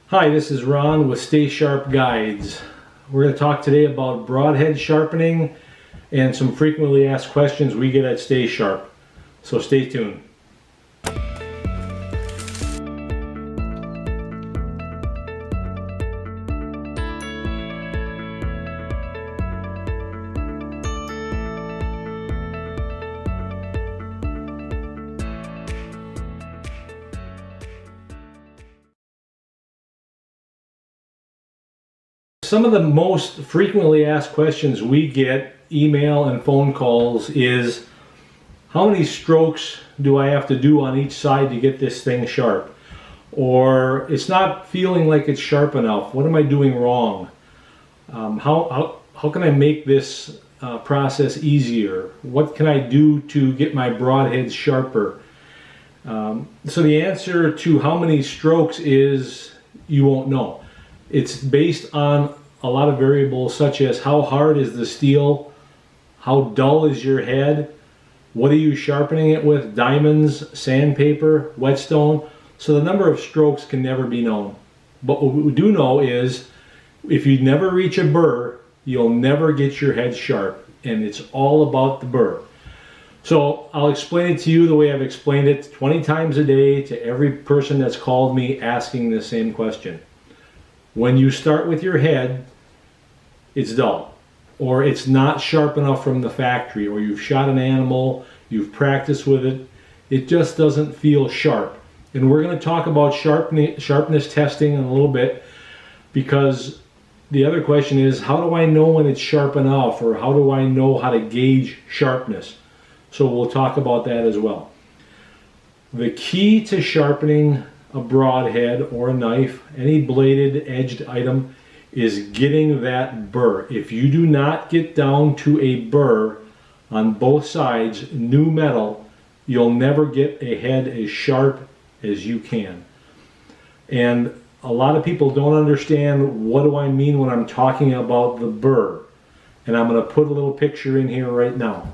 Hi, this is Ron with Stay Sharp Guides. We're going to talk today about broadhead sharpening and some frequently asked questions we get at Stay Sharp. So stay tuned. Some of the most frequently asked questions we get, email and phone calls, is how many strokes do I have to do on each side to get this thing sharp? Or it's not feeling like it's sharp enough. What am I doing wrong? How can I make this process easier? What can I do to get my broadheads sharper? So the answer to how many strokes is you won't know. It's based on a lot of variables such as how hard is the steel, how dull is your head, what are you sharpening it with, diamonds, sandpaper, whetstone. So the number of strokes can never be known. But what we do know is if you never reach a burr, you'll never get your head sharp, and it's all about the burr. So I'll explain it to you the way I've explained it 20 times a day to every person that's called me asking the same question. When you start with your head, it's dull, or it's not sharp enough from the factory, or you've shot an animal, you've practiced with it, it just doesn't feel sharp. And we're going to talk about sharpness testing in a little bit, because the other question is, how do I know when it's sharp enough, or how do I know how to gauge sharpness? So we'll talk about that as well. The key to sharpening a broadhead or a knife, any bladed edged item, is getting that burr. If you do not get down to a burr on both sides, new metal, you'll never get a head as sharp as you can. And a lot of people don't understand what do I mean when I'm talking about the burr. And I'm going to put a little picture in here right now.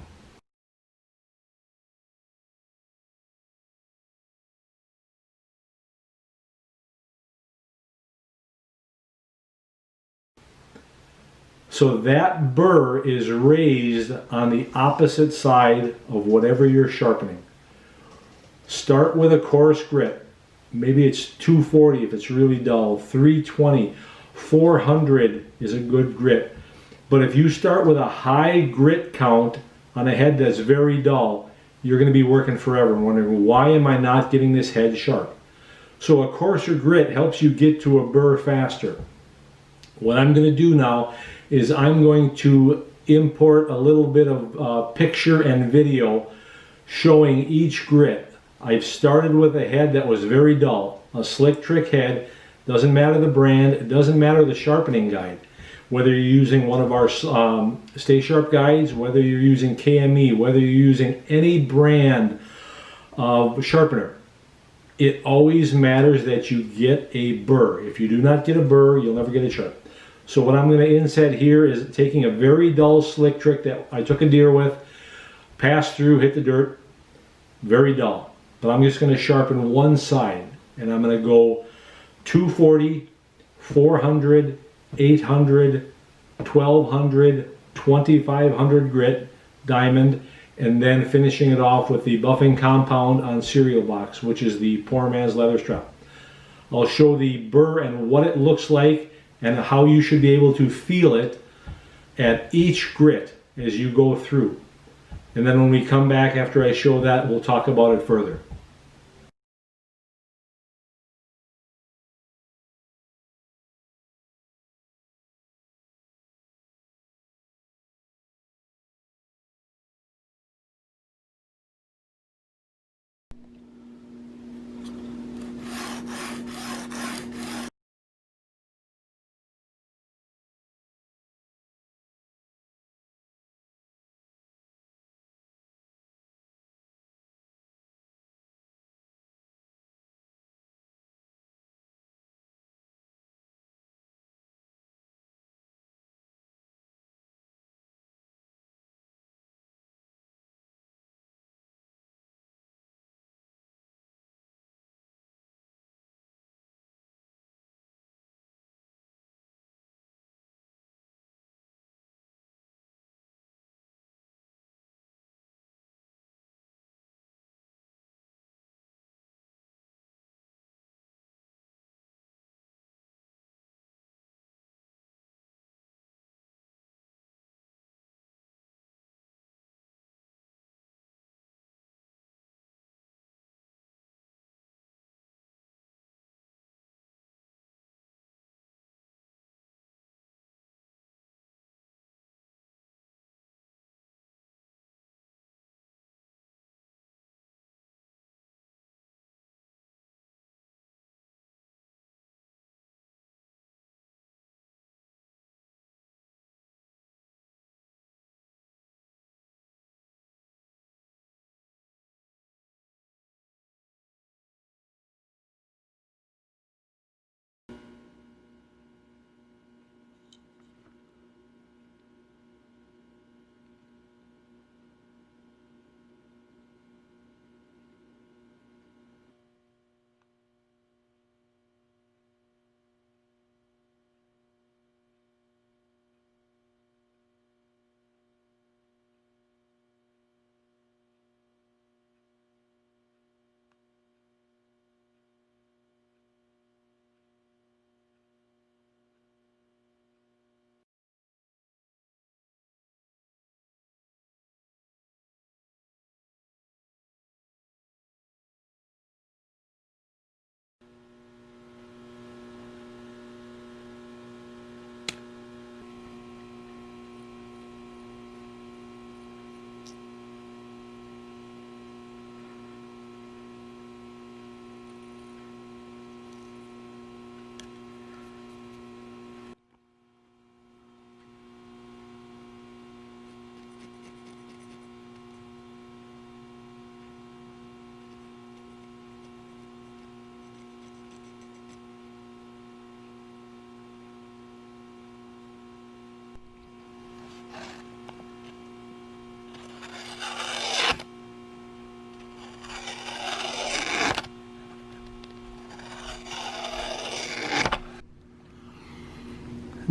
So that burr is raised on the opposite side of whatever you're sharpening. Start with a coarse grit. Maybe it's 240 if it's really dull, 320, 400 is a good grit. But if you start with a high grit count on a head that's very dull, you're going to be working forever and wondering, why am I not getting this head sharp? So a coarser grit helps you get to a burr faster. What I'm going to do now is I'm going to import a little bit of picture and video showing each grit. I've started with a head that was very dull, a slick trick head. Doesn't matter the brand, it doesn't matter the sharpening guide. Whether you're using one of our Stay Sharp guides, whether you're using KME, whether you're using any brand of sharpener, it always matters that you get a burr. If you do not get a burr, you'll never get it sharp. So what I'm going to inset here is taking a very dull slick trick that I took a deer with, passed through, hit the dirt, very dull. But I'm just going to sharpen one side, and I'm going to go 240, 400, 800, 1200, 2500 grit, diamond, and then finishing it off with the buffing compound on cereal box, which is the poor man's leather strap. I'll show the burr and what it looks like and how you should be able to feel it at each grit as you go through. And then when we come back after I show that, we'll talk about it further.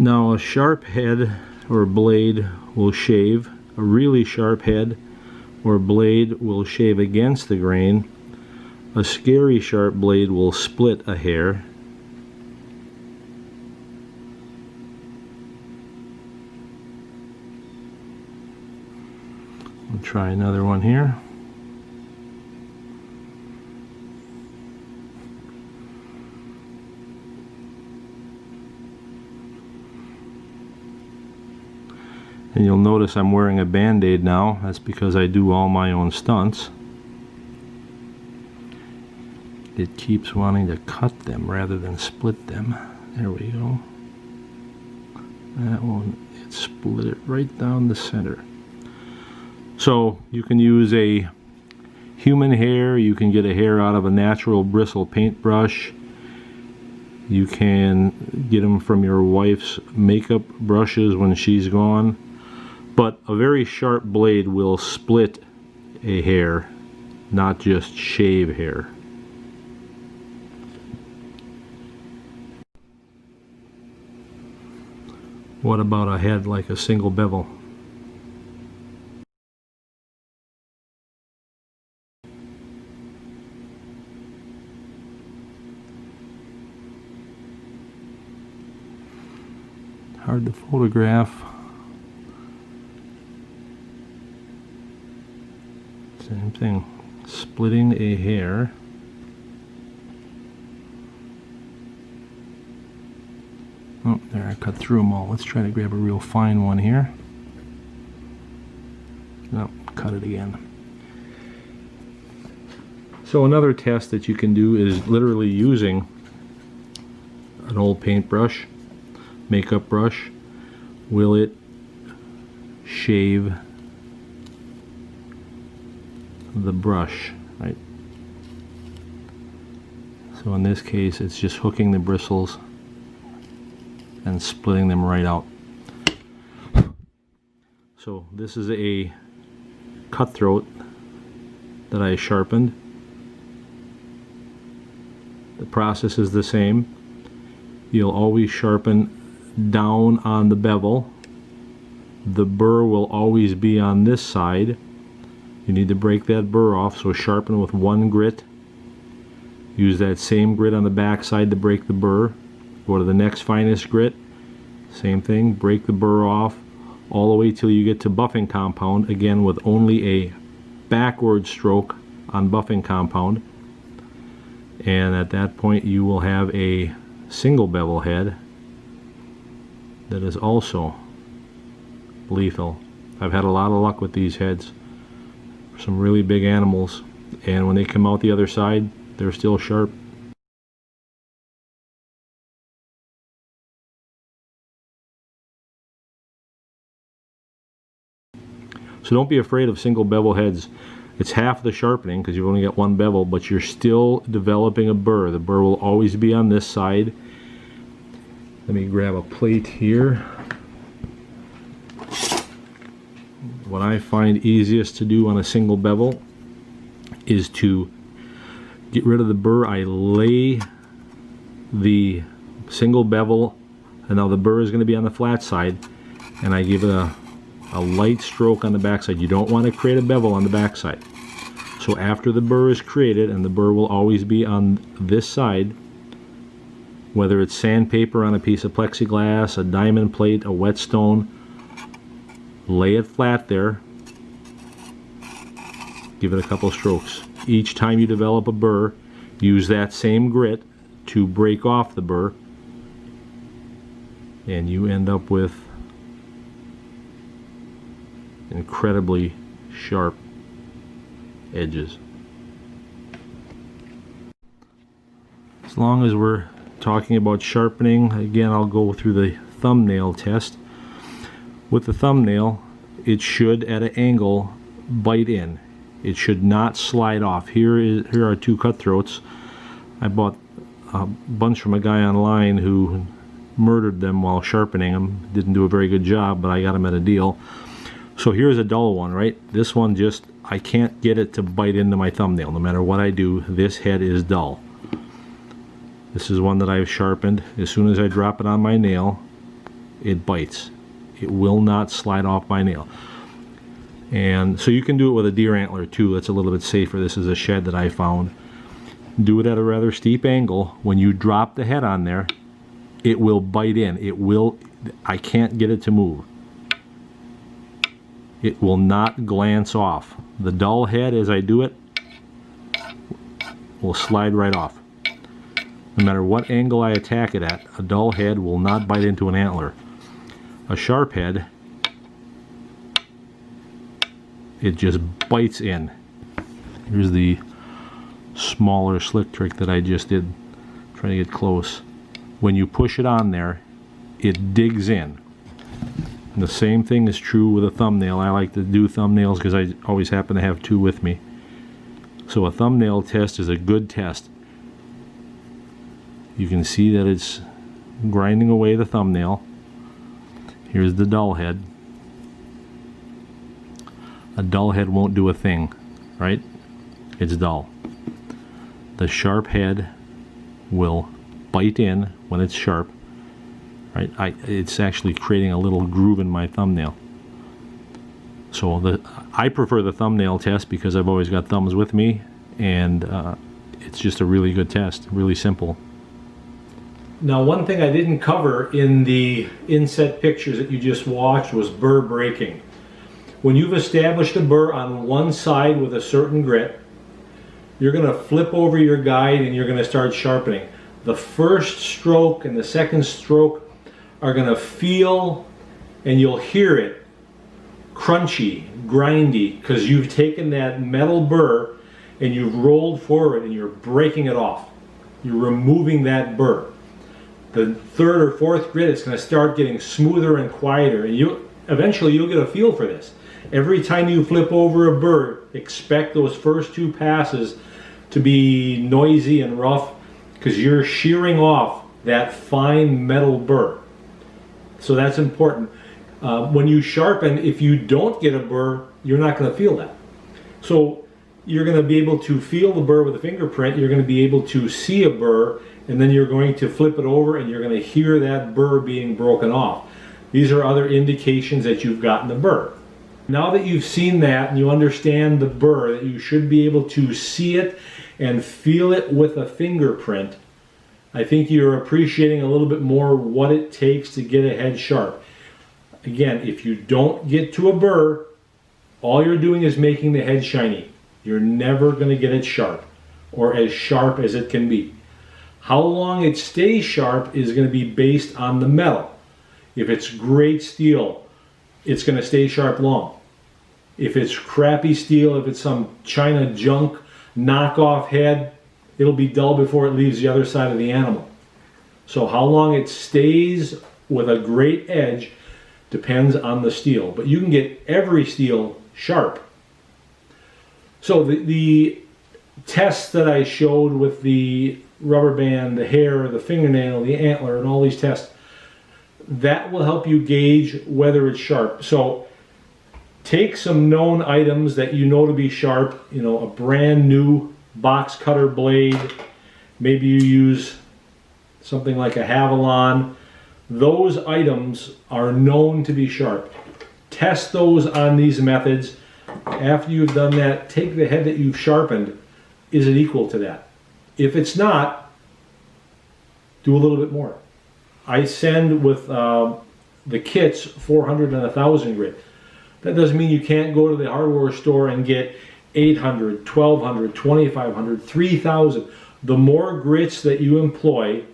Now a sharp head or blade will shave. A really sharp head or blade will shave against the grain. A scary sharp blade will split a hair. I'll try another one here. And you'll notice I'm wearing a Band-Aid now. That's because I do all my own stunts. It keeps wanting to cut them rather than split them. There we go. That one, it split it right down the center. So you can use a human hair, you can get a hair out of a natural bristle paintbrush, you can get them from your wife's makeup brushes when she's gone. But a very sharp blade will split a hair, not just shave hair. What about a head like a single bevel? Hard to photograph. Same thing, splitting a hair. Oh, there, I cut through them all. Let's try to grab a real fine one here. No, cut it again. So another test that you can do is literally using an old paintbrush, makeup brush. Will it shave the brush, right? So in this case it's just hooking the bristles and splitting them right out. So this is a cutthroat that I sharpened. The process is the same. You'll always sharpen down on the bevel. The burr will always be on this side. You need to break that burr off, so sharpen with one grit. Use that same grit on the back side to break the burr. Go to the next finest grit. Same thing, break the burr off all the way till you get to buffing compound, again with only a backward stroke on buffing compound. And at that point you will have a single bevel head that is also lethal. I've had a lot of luck with these heads. Some really big animals, and when they come out the other side, they're still sharp. So don't be afraid of single bevel heads. It's half the sharpening because you've only got one bevel, but you're still developing a burr. The burr will always be on this side. Let me grab a plate here. What I find easiest to do on a single bevel is to get rid of the burr. I lay the single bevel, and now the burr is going to be on the flat side, and I give it a light stroke on the back side. You don't want to create a bevel on the back side. So after the burr is created, and the burr will always be on this side, whether it's sandpaper on a piece of plexiglass, a diamond plate, a whetstone, lay it flat there, give it a couple strokes. Each time you develop a burr, use that same grit to break off the burr, and you end up with incredibly sharp edges. As long as we're talking about sharpening, again I'll go through the thumbnail test. With the thumbnail, it should at an angle bite in. It should not slide off. Here are two cutthroats. I bought a bunch from a guy online who murdered them while sharpening them. Didn't do a very good job, but I got them at a deal. So here's a dull one, right? This one just, I can't get it to bite into my thumbnail. No matter what I do, this head is dull. This is one that I've sharpened. As soon as I drop it on my nail, it bites. It will not slide off my nail. And so you can do it with a deer antler too. That's a little bit safer. This is a shed that I found. Do it at a rather steep angle. When you drop the head on there, it will bite in. It will, I can't get it to move. It will not glance off. The dull head, as I do it, will slide right off. No matter what angle I attack it at, a dull head will not bite into an antler. A sharp head, it just bites in. Here's the smaller slick trick that I just did, trying to get close. When you push it on there, it digs in. And the same thing is true with a thumbnail. I like to do thumbnails because I always happen to have two with me. So a thumbnail test is a good test. You can see that it's grinding away the thumbnail. Here's the dull head. A dull head won't do a thing, right? It's dull. The sharp head will bite in when it's sharp, right? It's actually creating a little groove in my thumbnail. So I prefer the thumbnail test because I've always got thumbs with me, and it's just a really good test, really simple. Now, one thing I didn't cover in the inset pictures that you just watched was burr breaking. When you've established a burr on one side with a certain grit, you're going to flip over your guide and you're going to start sharpening. The first stroke and the second stroke are going to feel, and you'll hear it, crunchy, grindy, because you've taken that metal burr and you've rolled forward and you're breaking it off. You're removing that burr. The third or fourth grit, it's going to start getting smoother and quieter, and eventually you'll get a feel for this. Every time you flip over a burr, expect those first two passes to be noisy and rough, because you're shearing off that fine metal burr. So that's important. When you sharpen, if you don't get a burr, you're not going to feel that. So you're going to be able to feel the burr with a fingerprint, you're going to be able to see a burr, and then you're going to flip it over and you're going to hear that burr being broken off. These are other indications that you've gotten the burr. Now that you've seen that and you understand the burr, that you should be able to see it and feel it with a fingerprint, I think you're appreciating a little bit more what it takes to get a head sharp. Again, if you don't get to a burr, all you're doing is making the head shiny. You're never going to get it sharp, or as sharp as it can be. How long it stays sharp is going to be based on the metal. If it's great steel, it's going to stay sharp long. If it's crappy steel, if it's some China junk knockoff head, it'll be dull before it leaves the other side of the animal. So how long it stays with a great edge depends on the steel. But you can get every steel sharp. So the tests that I showed with the rubber band, the hair, the fingernail, the antler, and all these tests, that will help you gauge whether it's sharp. So take some known items that you know to be sharp, you know, a brand new box cutter blade, maybe you use something like a Havilon. Those items are known to be sharp. Test those on these methods. After you've done that, take the head that you've sharpened. Is it equal to that? If it's not, do a little bit more. I send with the kits 400 and 1000 grit. That doesn't mean you can't go to the hardware store and get 800, 1200, 2500, 3000. The more grits that you employ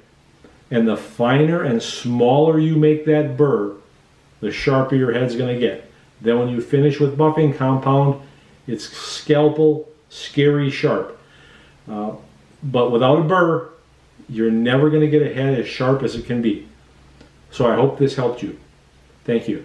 and the finer and smaller you make that burr, the sharper your head's going to get. Then when you finish with buffing compound, it's scalpel, scary sharp. But without a burr, you're never going to get a head as sharp as it can be. So I hope this helped you. Thank you.